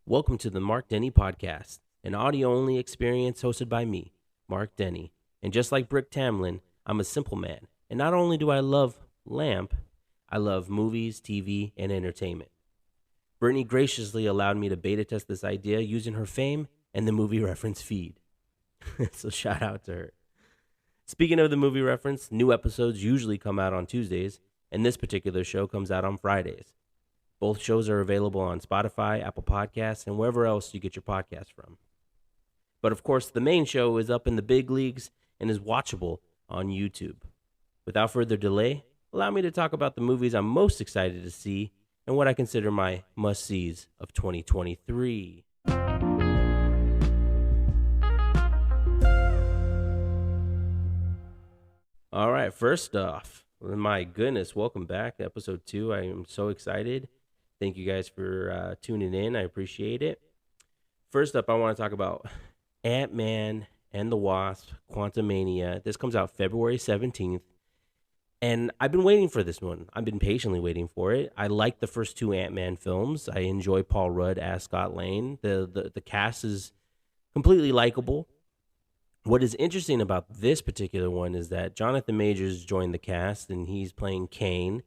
Welcome to the Marc Denney Podcast, an audio-only experience hosted by me, Marc Denney. And just like Brick Tamlin, I'm a simple man. And not only do I love lamp, I love movies, TV, and entertainment. Brittany graciously allowed me to beta test this idea using her fame and the movie reference feed. So shout out to her. Speaking of the movie reference, new episodes usually come out on Tuesdays, and this particular show comes out on Fridays. Both shows are available on Spotify, Apple Podcasts, and wherever else you get your podcast from. But of course, the main show is up in the big leagues and is watchable on YouTube. Without further delay, allow me to talk about the movies I'm most excited to see and what I consider my must-sees of 2023. All right, first off, my goodness, welcome back to episode 2. I am so excited. Thank you guys for tuning in. I appreciate it. First up, I want to talk about Ant-Man and the Wasp, Quantumania. This comes out February 17th. And I've been waiting for this one. I've been patiently waiting for it. I like the first two Ant-Man films. I enjoy Paul Rudd as Scott Lang. The cast is completely likable. What is interesting about this particular one is that Jonathan Majors joined the cast, and he's playing Kane.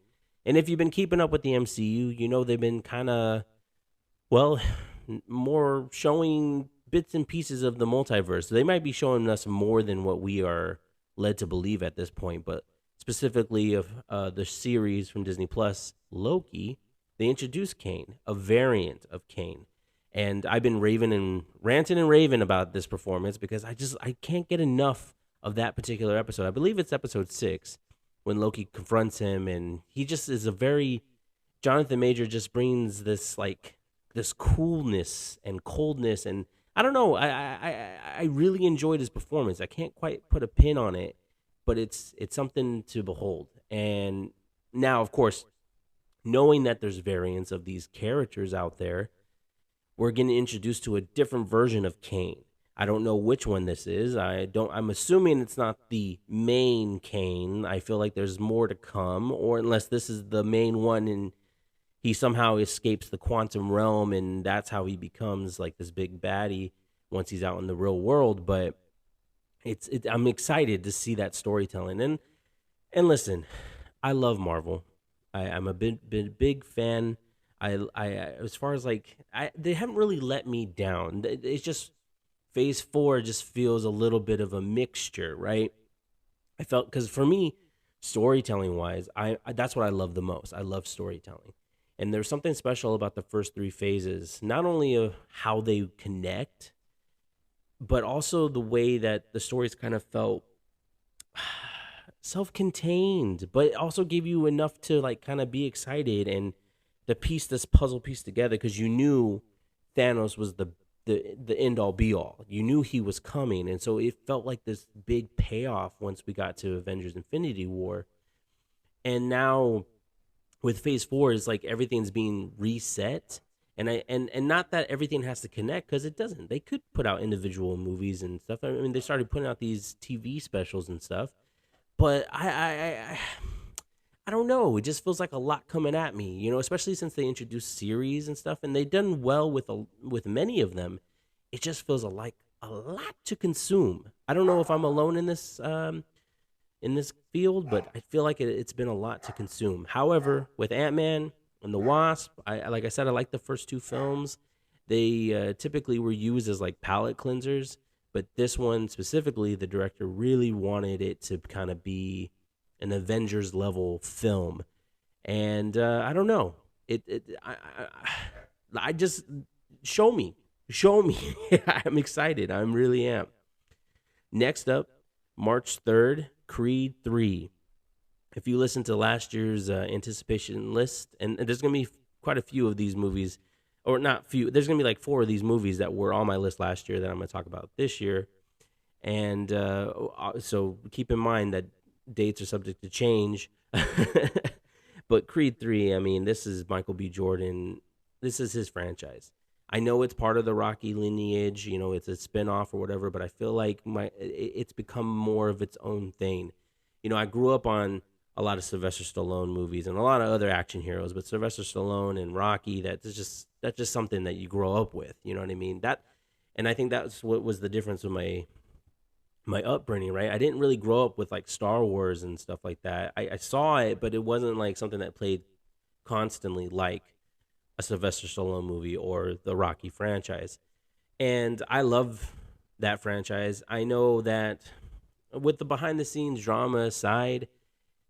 And if you've been keeping up with the MCU, you know they've been kind of, more showing bits and pieces of the multiverse. They might be showing us more than what we are led to believe at this point. But specifically of the series from Disney Plus, Loki, they introduced Kane, a variant of Kane. And I've been ranting and raving about this performance because I can't get enough of that particular episode. I believe it's episode 6 when Loki confronts him, and he just is Jonathan Major just brings this coolness and coldness, and I don't know, I really enjoyed his performance. I can't quite put a pin on it, but it's something to behold. And now, of course, knowing that there's variants of these characters out there, we're getting introduced to a different version of Kane. I don't know which one this is. I'm assuming it's not the main Kane. I feel like there's more to come, or unless this is the main one and he somehow escapes the quantum realm and that's how he becomes like this big baddie once he's out in the real world. But I'm excited to see that storytelling. And listen, I love Marvel. I'm a big fan. As far as they haven't really let me down. It's just Phase 4 just feels a little bit of a mixture, right? I felt, because for me, storytelling wise, that's what I love the most. I love storytelling, and there's something special about the first 3 phases, not only of how they connect, but also the way that the stories kind of felt self-contained, but also gave you enough to kind of be excited and to piece this puzzle piece together, because you knew Thanos was the end all be all. You knew he was coming, and so it felt like this big payoff once we got to Avengers Infinity War. And now with Phase 4 is everything's being reset, and not that everything has to connect, because it doesn't. They could put out individual movies and stuff. I mean, they started putting out these TV specials and stuff, but I don't know. It just feels like a lot coming at me, especially since they introduced series and stuff, and they've done well with many of them. It just feels like a lot to consume. I don't know if I'm alone in this field, but I feel like it's been a lot to consume. However, with Ant-Man and the Wasp, like I said, I like the first 2 films. They typically were used as palate cleansers, but this one specifically, the director really wanted it to kind of be an Avengers level film. And I don't know, I just show me I'm excited. I really am. Next up, March 3rd, Creed 3. If you listen to last year's anticipation list, and there's gonna be quite a few of these movies, or not few, there's gonna be 4 of these movies that were on my list last year that I'm gonna talk about this year. And so keep in mind that dates are subject to change. But Creed 3, I mean, this is Michael B. Jordan. This is his franchise. I know it's part of the Rocky lineage, it's a spinoff or whatever, but I feel like it's become more of its own thing. I grew up on a lot of Sylvester Stallone movies and a lot of other action heroes, but Sylvester Stallone and Rocky, that's just something that you grow up with. You know what I mean? And I think that's what was the difference with my upbringing, right? I didn't really grow up with like Star Wars and stuff like that. I saw it, but it wasn't like something that played constantly like a Sylvester Stallone movie or the Rocky franchise. And I love that franchise. I know that with the behind the scenes drama aside,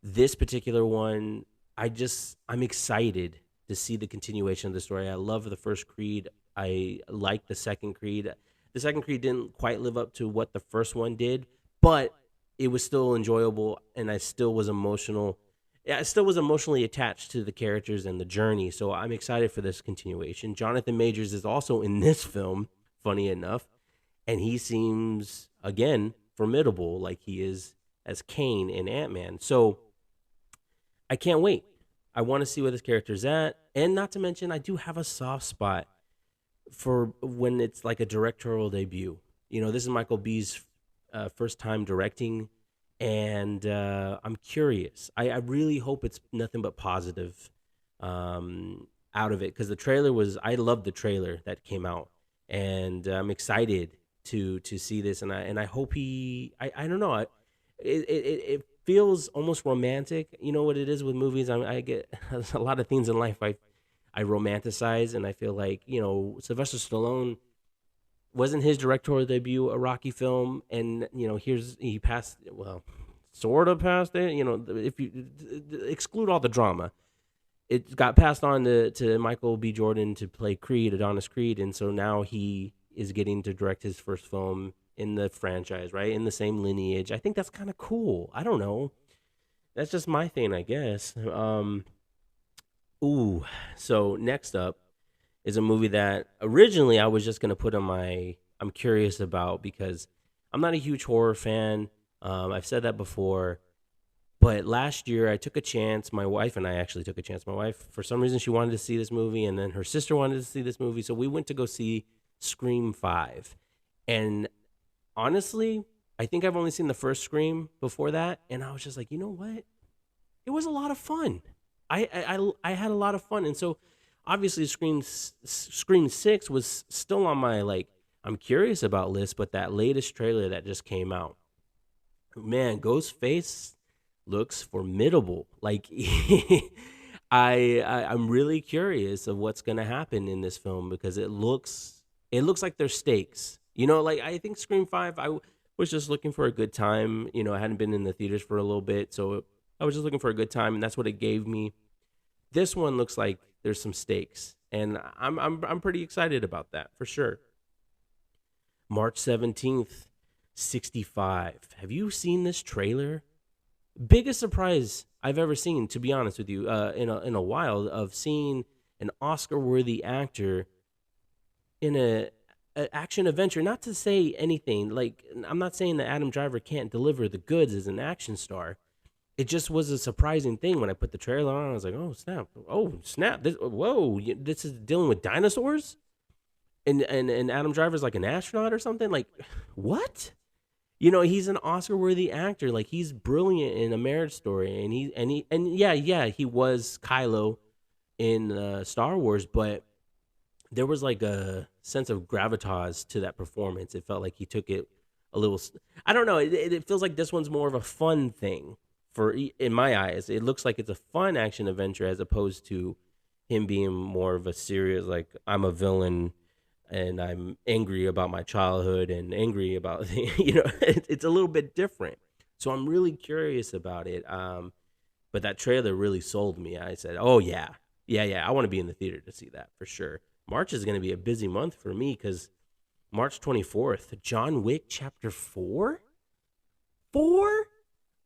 this particular one, I'm excited to see the continuation of the story. I love the first Creed. I like the second Creed. The second Creed didn't quite live up to what the first one did, but it was still enjoyable, and I still was emotional. Yeah, I still was emotionally attached to the characters and the journey, so I'm excited for this continuation. Jonathan Majors is also in this film, funny enough, and he seems, again, formidable like he is as Kane in Ant-Man. So I can't wait. I want to see where this character's at, and not to mention, I do have a soft spot for when it's like a directorial debut. You know, this is Michael B's first time directing, and I'm curious. I really hope it's nothing but positive out of it, because I loved the trailer that came out, and I'm excited to see this, and I hope I don't know, it feels almost romantic. You know what it is with movies? I get a lot of things in life I romanticize, and I feel like, you know, Sylvester Stallone wasn't his directorial debut a Rocky film, and you know, he passed, well, sort of passed it. You know, if you exclude all the drama, it got passed on to Michael B. Jordan to play Creed, Adonis Creed, and so now he is getting to direct his first film in the franchise, right, in the same lineage. I think that's kind of cool. I don't know. That's just my thing, I guess. Ooh, so next up is a movie that originally I was just gonna put on I'm curious about, because I'm not a huge horror fan. I've said that before, but last year I took a chance. My wife and I actually took a chance. My wife, for some reason, she wanted to see this movie, and then her sister wanted to see this movie, so we went to go see Scream 5. And honestly, I think I've only seen the first Scream before that, and I was just like, you know what? It was a lot of fun. I had a lot of fun, and so obviously Scream 6 was still on my like I'm curious about list, but that latest trailer that just came out, man, Ghostface looks formidable. Like I'm really curious of what's gonna happen in this film, because it looks like there's stakes. You know, like I think Scream 5, I was just looking for a good time. You know, I hadn't been in the theaters for a little bit, so I was just looking for a good time, and that's what it gave me. This one looks like there's some stakes, and I'm pretty excited about that for sure. March 17th, 65. Have you seen this trailer? Biggest surprise I've ever seen, to be honest with you, in a while, of seeing an Oscar-worthy actor in a action adventure. Not to say anything, like, I'm not saying that Adam Driver can't deliver the goods as an action star. It just was a surprising thing when I put the trailer on. I was like, oh snap, this is dealing with dinosaurs, and Adam Driver's like an astronaut or something. Like, what? You know, he's an Oscar-worthy actor. Like, he's brilliant in A Marriage Story, and yeah, he was Kylo in Star Wars, but there was like a sense of gravitas to that performance. It felt like he took it a little. I don't know. It feels like this one's more of a fun thing. In my eyes, it looks like it's a fun action adventure, as opposed to him being more of a serious, like, I'm a villain and I'm angry about my childhood and angry about, you know, it's a little bit different. So I'm really curious about it. But that trailer really sold me. I said, oh yeah, I want to be in the theater to see that for sure. March is going to be a busy month for me, because March 24th, John Wick Chapter 4? 4?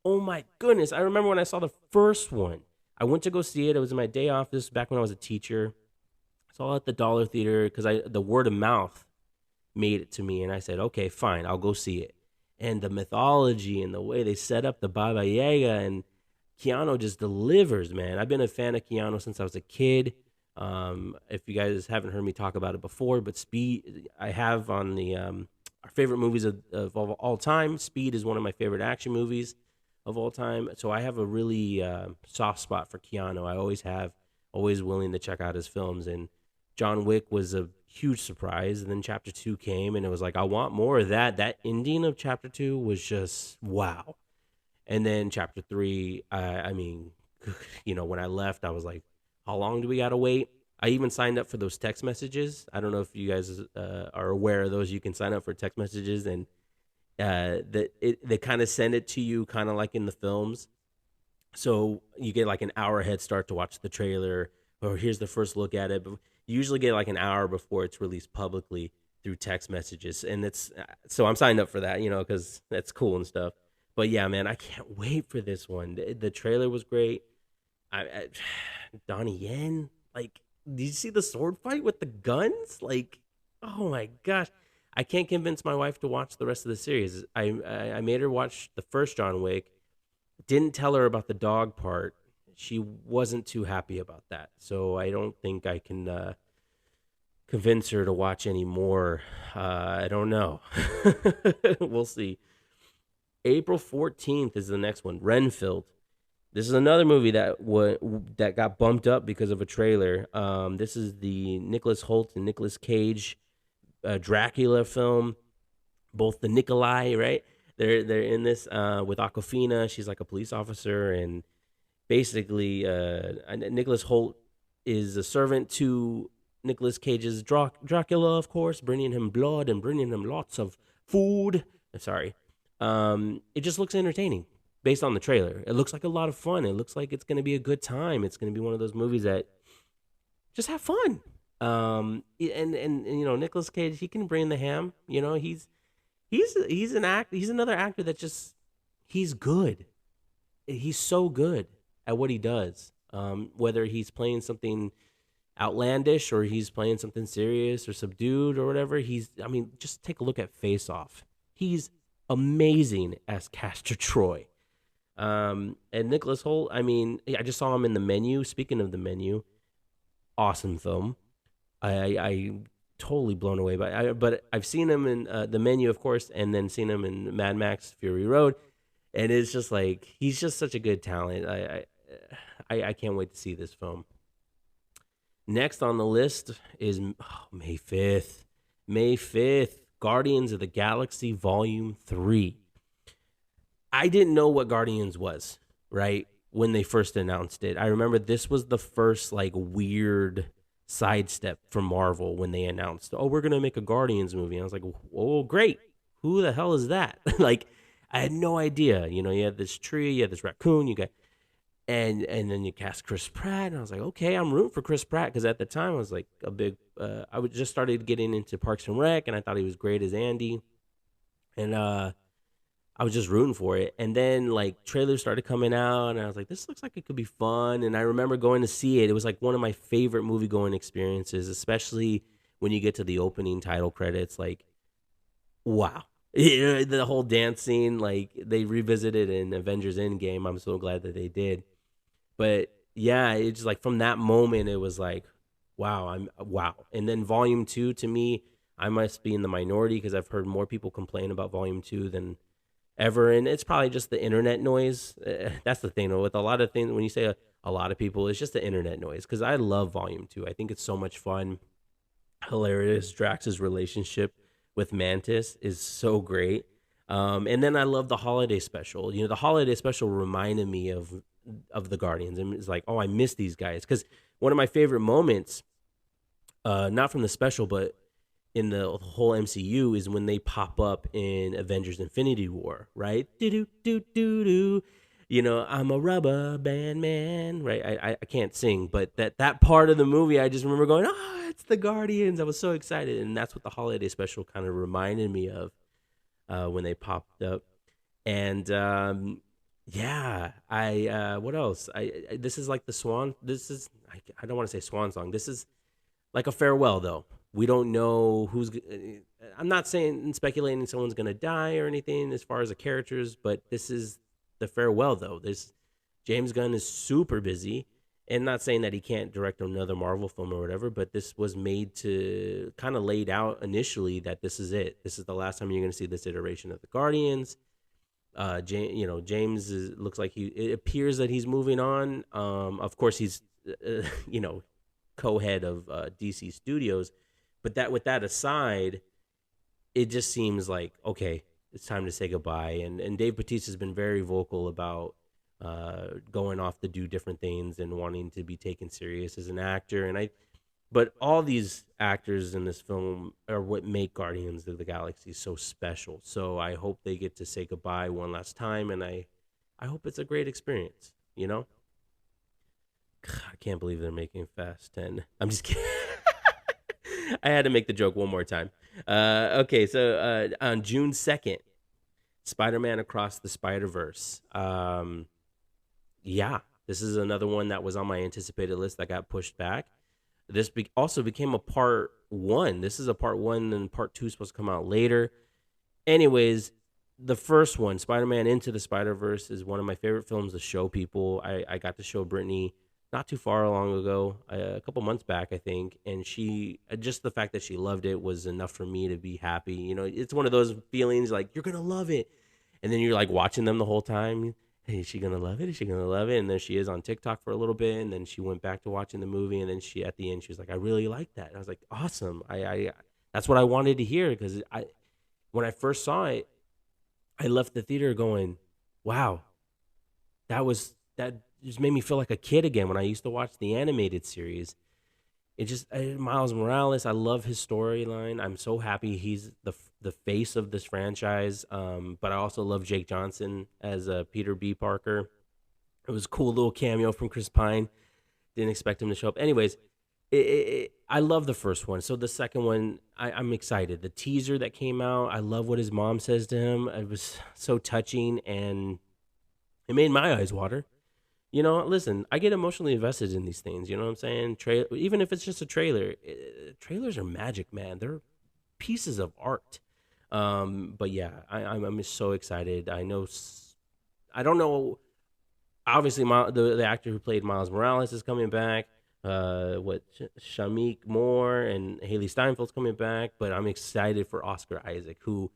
Oh my goodness. I remember when I saw the first one. I went to go see it. It was my day off. This was back when I was a teacher. I saw it at the Dollar Theater, because the word of mouth made it to me. And I said, okay, fine, I'll go see it. And the mythology and the way they set up the Baba Yaga, and Keanu just delivers, man. I've been a fan of Keanu since I was a kid. If you guys haven't heard me talk about it before, but Speed, I have on the our favorite movies of all time. Speed is one of my favorite action movies of all time. So I have a really soft spot for Keanu. I always have, always willing to check out his films. And John Wick was a huge surprise. And then Chapter 2 came, and it was like, I want more of that. That ending of Chapter 2 was just wow. And then Chapter 3, I mean, when I left, I was like, how long do we got to wait? I even signed up for those text messages. I don't know if you guys are aware of those. You can sign up for text messages, and they kind of send it to you kind of like in the films. So you get like an hour head start to watch the trailer, or here's the first look at it. But you usually get like an hour before it's released publicly through text messages. And it's so I'm signed up for that, because that's cool and stuff. But yeah, man, I can't wait for this one. The trailer was great. I Donnie Yen, like, did you see the sword fight with the guns? Like, oh my gosh. I can't convince my wife to watch the rest of the series. I made her watch the first John Wick. Didn't tell her about the dog part. She wasn't too happy about that. So I don't think I can convince her to watch any more. I don't know. We'll see. April 14th is the next one, Renfield. This is another movie that got bumped up because of a trailer. This is the Nicholas Hoult and Nicolas Cage Dracula film. Both the Nikolai, right? They're in this with Awkwafina. She's like a police officer, and basically Nicholas Hoult is a servant to Nicolas Cage's Dracula, of course, bringing him blood and bringing him lots of food. Sorry. It just looks entertaining based on the trailer. It looks like a lot of fun. It looks like it's going to be a good time. It's going to be one of those movies that just have fun. And Nicolas Cage, he can bring the ham. He's another actor that just, he's good. He's so good at what he does. Whether he's playing something outlandish or he's playing something serious or subdued or whatever, just take a look at Face Off. He's amazing as Castor Troy. And Nicholas Hoult, I just saw him in The Menu. Speaking of The Menu, awesome film. I totally blown away but I've seen him in The Menu, of course, and then seen him in Mad Max Fury Road, and it's just like, he's just such a good talent. I can't wait to see this film. Next on the list is May 5th, Guardians of the Galaxy Volume 3. I didn't know what Guardians was, right, when they first announced it. I remember this was the first like weird sidestep from Marvel when they announced, we're going to make a Guardians movie. And I was like, oh, great. Who the hell is that? Like, I had no idea. You had this tree, you had this raccoon, and then you cast Chris Pratt. And I was like, okay, I'm rooting for Chris Pratt. Because at the time I was like a big, I was just started getting into Parks and Rec, and I thought he was great as Andy. And I was just rooting for it. And then like trailers started coming out, and I was like, this looks like it could be fun. And I remember going to see it. It was like one of my favorite movie going experiences, especially when you get to the opening title credits. Like, wow. The whole dance scene, like they revisited in Avengers Endgame. I'm so glad that they did. But yeah, it's just like from that moment, it was like, wow. And then Volume 2, to me, I must be in the minority because I've heard more people complain about Volume 2 than ever, and it's probably just the internet noise. That's the thing with a lot of things. When you say a lot of people, it's just the internet noise, because I love Volume 2. I think it's so much fun, hilarious. Drax's relationship with Mantis is so great. And then I love the holiday special. The holiday special reminded me of the Guardians, and it's like, I miss these guys, because one of my favorite moments, not from the special, but in the whole MCU, is when they pop up in Avengers Infinity War, right? Do-do-do-do-do. I'm a rubber band man, right? I can't sing, but that part of the movie, I just remember going, it's the Guardians. I was so excited, and that's what the holiday special kind of reminded me of when they popped up. And what else? This is like the swan. I don't want to say swan song. This is like a farewell, though. We don't know who's. I'm not saying speculating someone's gonna die or anything as far as the characters, but this is the farewell, though. James Gunn is super busy, and not saying that he can't direct another Marvel film or whatever, but this was made to kind of laid out initially that this is it. This is the last time you're gonna see this iteration of the Guardians. James looks like it appears that he's moving on. Of course, he's you know co-head of DC Studios, but that with that aside, it just seems like okay, it's time to say goodbye. And Dave Bautista has been very vocal about going off to do different things and wanting to be taken serious as an actor. But all these actors in this film are what make Guardians of the Galaxy so special. So I hope they get to say goodbye one last time, and I hope it's a great experience. I can't believe they're making Fast 10. I'm just kidding. I had to make the joke one more time. Okay, so on June 2nd, Spider-Man Across the Spider-Verse. Yeah, this is another one that was on my anticipated list that got pushed back. This also became a part one. This is a part one, and part two is supposed to come out later. Anyways, the first one, Spider-Man Into the Spider-Verse, is one of my favorite films to show people. I got to show Brittany not too far long ago, a couple months back, I think, and she just the fact that she loved it was enough for me to be happy. It's one of those feelings like you're gonna love it, and then you're like watching them the whole time. Hey, is she gonna love it? Is she gonna love it? And then she is on TikTok for a little bit, and then she went back to watching the movie, and then she at the end she was like, I really like that. And I was like, awesome. I that's what I wanted to hear, because when I first saw it, I left the theater going, wow, that just made me feel like a kid again when I used to watch the animated series. It just Miles Morales, I love his storyline. I'm so happy he's the face of this franchise. But I also love Jake Johnson as Peter B. Parker. It was a cool little cameo from Chris Pine. Didn't expect him to show up. Anyways, I love the first one. So the second one, I'm excited. The teaser that came out, I love what his mom says to him. It was so touching, and it made my eyes water. Listen, I get emotionally invested in these things. You know what I'm saying? Even if it's just a trailer, trailers are magic, man. They're pieces of art. But yeah, I'm just so excited. I don't know. Obviously, the actor who played Miles Morales is coming back. Shamik Moore and Haley Steinfeld's coming back. But I'm excited for Oscar Isaac, who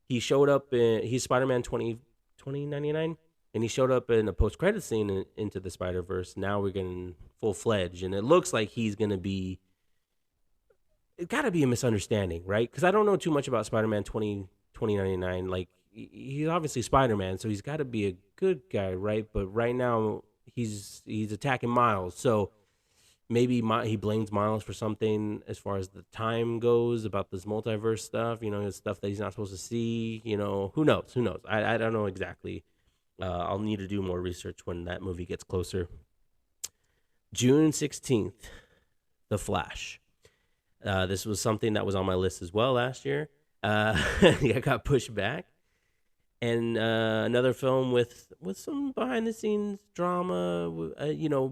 he showed up in. He's Spider-Man 2099. And he showed up in a post-credit scene Into the Spider-Verse. Now we're getting full-fledged. And it looks like he's going to be... It's got to be a misunderstanding, right? Because I don't know too much about Spider-Man 2099. Like, he's obviously Spider-Man, so he's got to be a good guy, right? But right now, he's attacking Miles. So maybe he blames Miles for something as far as the time goes about this multiverse stuff. Stuff that he's not supposed to see. Who knows? I don't know exactly. I'll need to do more research when that movie gets closer. June 16th, The Flash. This was something that was on my list as well last year. It got pushed back. And another film with some behind-the-scenes drama.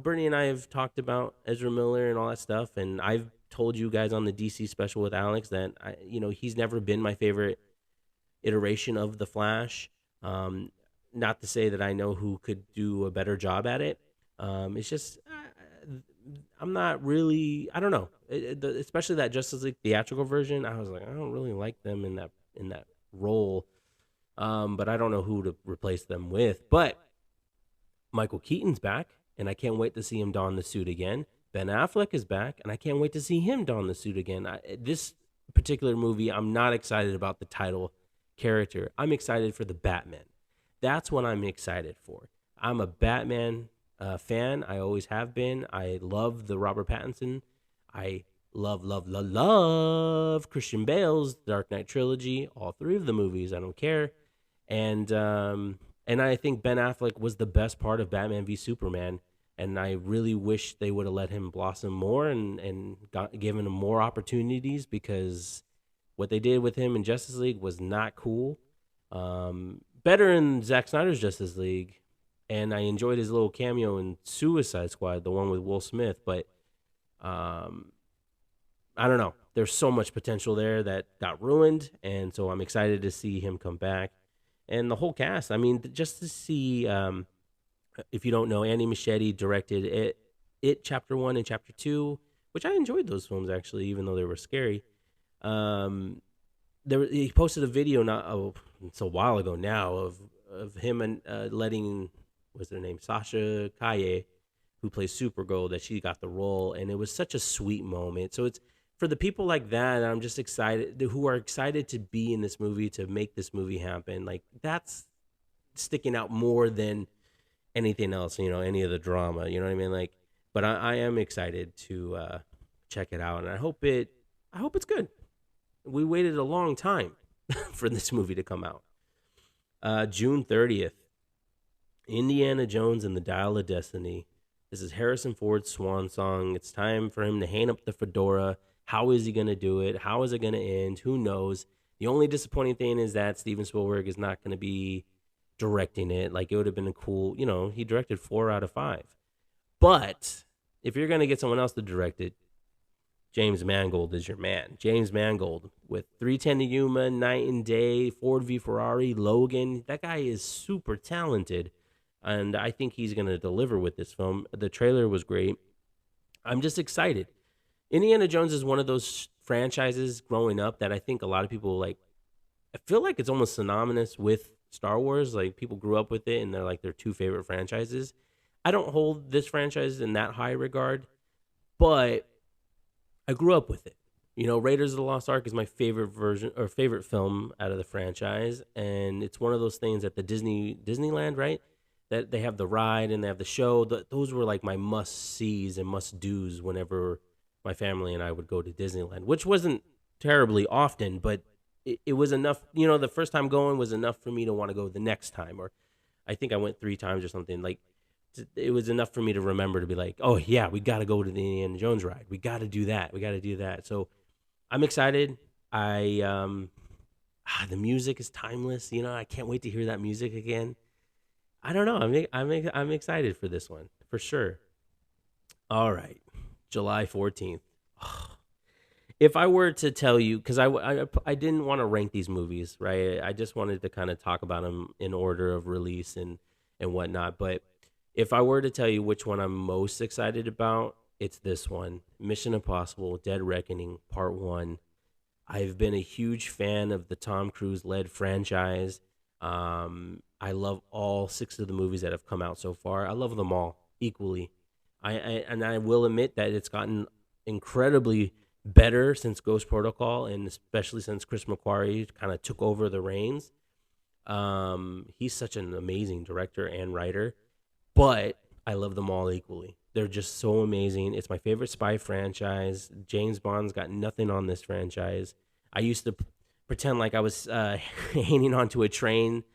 Bernie and I have talked about Ezra Miller and all that stuff. And I've told you guys on the DC special with Alex that, he's never been my favorite iteration of The Flash. Not to say that I know who could do a better job at it. It's just I'm not really. I don't know. Especially that Justice League theatrical version. I was like, I don't really like them in that role. But I don't know who to replace them with. But Michael Keaton's back, and I can't wait to see him don the suit again. Ben Affleck is back, and I can't wait to see him don the suit again. This particular movie, I'm not excited about the title character. I'm excited for the Batman. That's what I'm excited for. I'm a Batman fan. I always have been. I love the Robert Pattinson. I love Christian Bale's Dark Knight trilogy. All three of the movies. I don't care. And I think Ben Affleck was the best part of Batman v Superman. And I really wish they would have let him blossom more and given him more opportunities, because what they did with him in Justice League was not cool. Better in Zack Snyder's Justice League, and I enjoyed his little cameo in Suicide Squad, the one with Will Smith, but I don't know. There's so much potential there that got ruined, and so I'm excited to see him come back. And the whole cast, I mean, just to see, if you don't know, Andy Muschietti directed It Chapter 1 and Chapter 2, which I enjoyed those films, actually, even though they were scary. He posted a video it's a while ago now, of of him and letting, what's her name, Sasha Kaye, who plays Supergirl, that she got the role, and it was such a sweet moment. So it's for the people like that. I'm just excited, who are excited to be in this movie, to make this movie happen. Like, that's sticking out more than anything else, any of the drama, you know what I mean? Like, but I am excited to check it out, and I hope it's good. We waited a long time for this movie to come out. June 30th, Indiana Jones and the Dial of Destiny. This is Harrison Ford's swan song. It's time for him to hang up the fedora. How is he going to do it? How is it going to end? Who knows? The only disappointing thing is that Steven Spielberg is not going to be directing it. Like, it would have been a cool, he directed 4 out of 5. But if you're going to get someone else to direct it, James Mangold is your man. James Mangold with 3:10 to Yuma, Night and Day, Ford v Ferrari, Logan. That guy is super talented, and I think he's going to deliver with this film. The trailer was great. I'm just excited. Indiana Jones is one of those franchises growing up that I think a lot of people like. I feel like it's almost synonymous with Star Wars. Like, people grew up with it, and they're like their 2 favorite franchises. I don't hold this franchise in that high regard, but I grew up with it. Raiders of the Lost Ark is my favorite version or favorite film out of the franchise, and it's one of those things at the Disneyland, right? That they have the ride and they have the show. Those were like my must-sees and must-dos whenever my family and I would go to Disneyland, which wasn't terribly often, but it was enough. The first time going was enough for me to want to go the next time, or I think I went 3 times or something. Like, it was enough for me to remember to be like, oh yeah, we got to go to the Indiana Jones ride. We got to do that. So I'm excited. The music is timeless. I can't wait to hear that music again. I don't know. I'm excited for this one for sure. All right, July 14th. If I were to tell you, because I didn't want to rank these movies, right? I just wanted to kind of talk about them in order of release and whatnot. But if I were to tell you which one I'm most excited about, it's this one, Mission Impossible: Dead Reckoning Part 1. I've been a huge fan of the Tom Cruise-led franchise. I love all 6 of the movies that have come out so far. I love them all equally. I will admit that it's gotten incredibly better since Ghost Protocol, and especially since Chris McQuarrie kind of took over the reins. He's such an amazing director and writer. But I love them all equally. They're just so amazing. It's my favorite spy franchise. James Bond's got nothing on this franchise. I used to pretend like I was hanging onto a train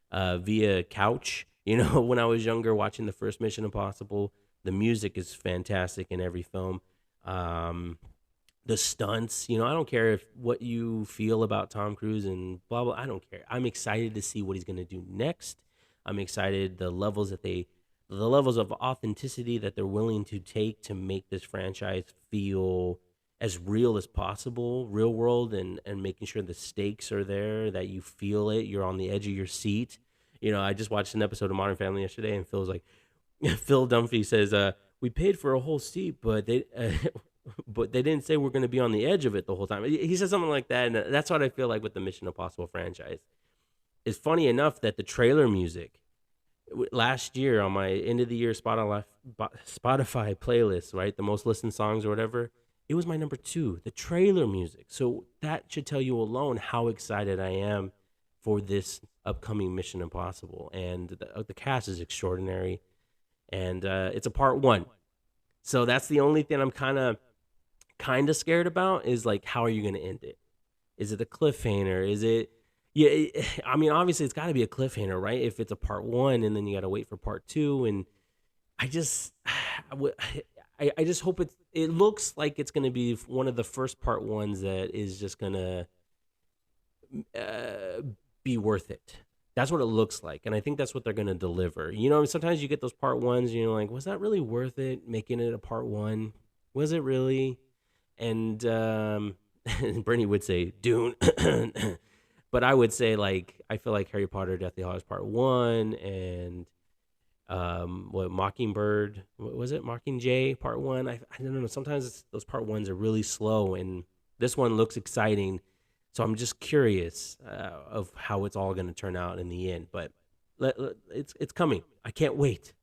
via couch, when I was younger, watching the first Mission Impossible. The music is fantastic in every film. The stunts, I don't care what you feel about Tom Cruise and blah, blah. I don't care. I'm excited to see what he's going to do next. I'm excited the levels of authenticity that they're willing to take to make this franchise feel as real as possible, real world, and making sure the stakes are there, that you feel it, you're on the edge of your seat. I just watched an episode of Modern Family yesterday, and Phil Dunphy says, we paid for a whole seat, but they didn't say we're going to be on the edge of it the whole time. He said something like that, and that's what I feel like with the Mission Impossible franchise. It's funny enough that the trailer music, last year on my end of the year Spotify playlist, right, the most listened songs or whatever, it was my number 2, the trailer music. So that should tell you alone how excited I am for this upcoming Mission Impossible. And the cast is extraordinary, and it's a part 1. So that's the only thing I'm kind of scared about, is like, how are you going to end it? Is it a cliffhanger? Is it? Yeah, I mean, obviously it's got to be a cliffhanger, right? If it's a part 1 and then you got to wait for part 2, and I just hope it looks like it's going to be one of the first part 1s that is just going to be worth it. That's what it looks like, and I think that's what they're going to deliver. Sometimes you get those part 1s, and you're like, was that really worth it, making it a part 1? Was it really? And Bernie would say, Dune. But I would say, like, I feel like Harry Potter Deathly Hallows Part 1 and Mockingbird, what was it? Mockingjay Part 1. I don't know. Sometimes those Part 1s are really slow, and this one looks exciting. So I'm just curious of how it's all going to turn out in the end. But It's coming. I can't wait.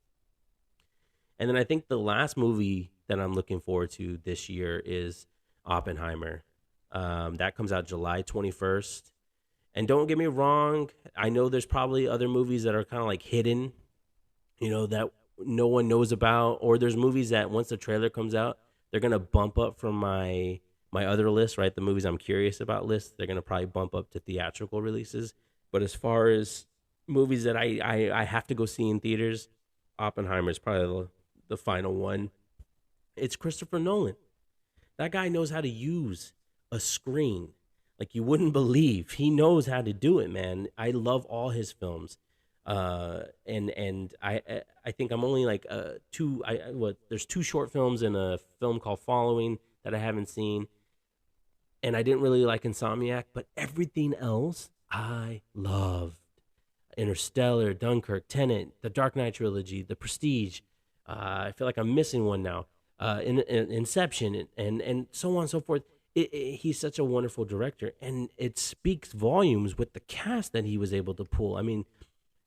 And then I think the last movie that I'm looking forward to this year is Oppenheimer. That comes out July 21st. And don't get me wrong, I know there's probably other movies that are kind of like hidden, that no one knows about, or there's movies that once the trailer comes out, they're gonna bump up from my other list, right? The movies I'm curious about list, they're gonna probably bump up to theatrical releases. But as far as movies that I have to go see in theaters, Oppenheimer is probably the final one. It's Christopher Nolan. That guy knows how to use a screen like you wouldn't believe. He knows how to do it, man. I love all his films. And I think I'm only like there's two short films and a film called Following that I haven't seen. And I didn't really like Insomniac, but everything else I loved. Interstellar, Dunkirk, Tenet, the Dark Knight trilogy, The Prestige. I feel like I'm missing one now. Inception, and so on and so forth. He's such a wonderful director, and it speaks volumes with the cast that he was able to pull. I mean,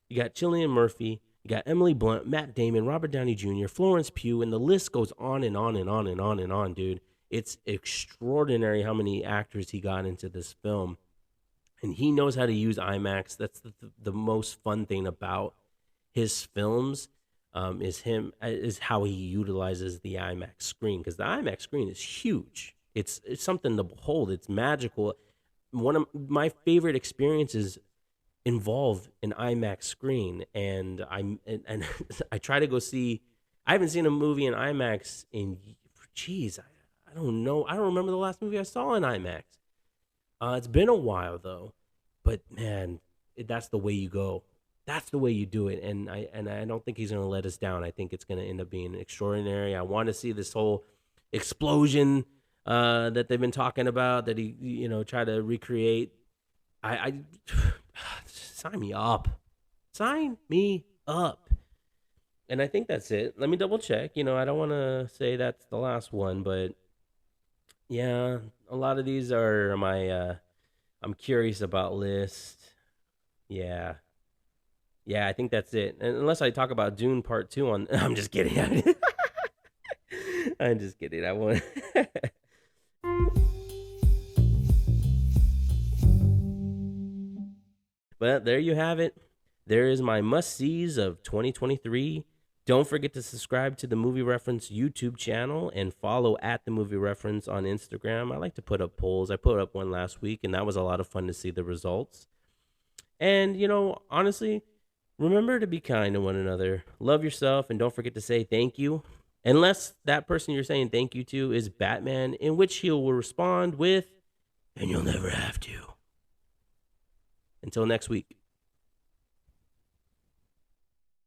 you got Cillian Murphy, you got Emily Blunt, Matt Damon, Robert Downey Jr., Florence Pugh, and the list goes on and on and on and on and on, dude. It's extraordinary how many actors he got into this film. And he knows how to use IMAX. That's the most fun thing about his films, is how he utilizes the IMAX screen, because the IMAX screen is huge. It's something to behold. It's magical. One of my favorite experiences involve an IMAX screen, and I try to go see. I haven't seen a movie in IMAX in I don't know. I don't remember the last movie I saw in IMAX. It's been a while though, but man, that's the way you go. That's the way you do it, and I don't think he's gonna let us down. I think it's gonna end up being extraordinary. I want to see this whole explosion that they've been talking about, that he try to recreate. I sign me up, sign me up. And I think that's it. Let me double check. I don't want to say that's the last one, but yeah, a lot of these are my I'm curious about list. Yeah. Yeah, I think that's it. And unless I talk about Dune Part 2 on I'm just kidding. I'm just kidding. I won't. But there you have it. There is my must-sees of 2023. Don't forget to subscribe to the Movie Reference YouTube channel and follow at the Movie Reference on Instagram. I like to put up polls. I put up one last week, and that was a lot of fun to see the results. And, honestly, remember to be kind to one another. Love yourself, and don't forget to say thank you. Unless that person you're saying thank you to is Batman, in which he will respond with, and you'll never have to. Until next week.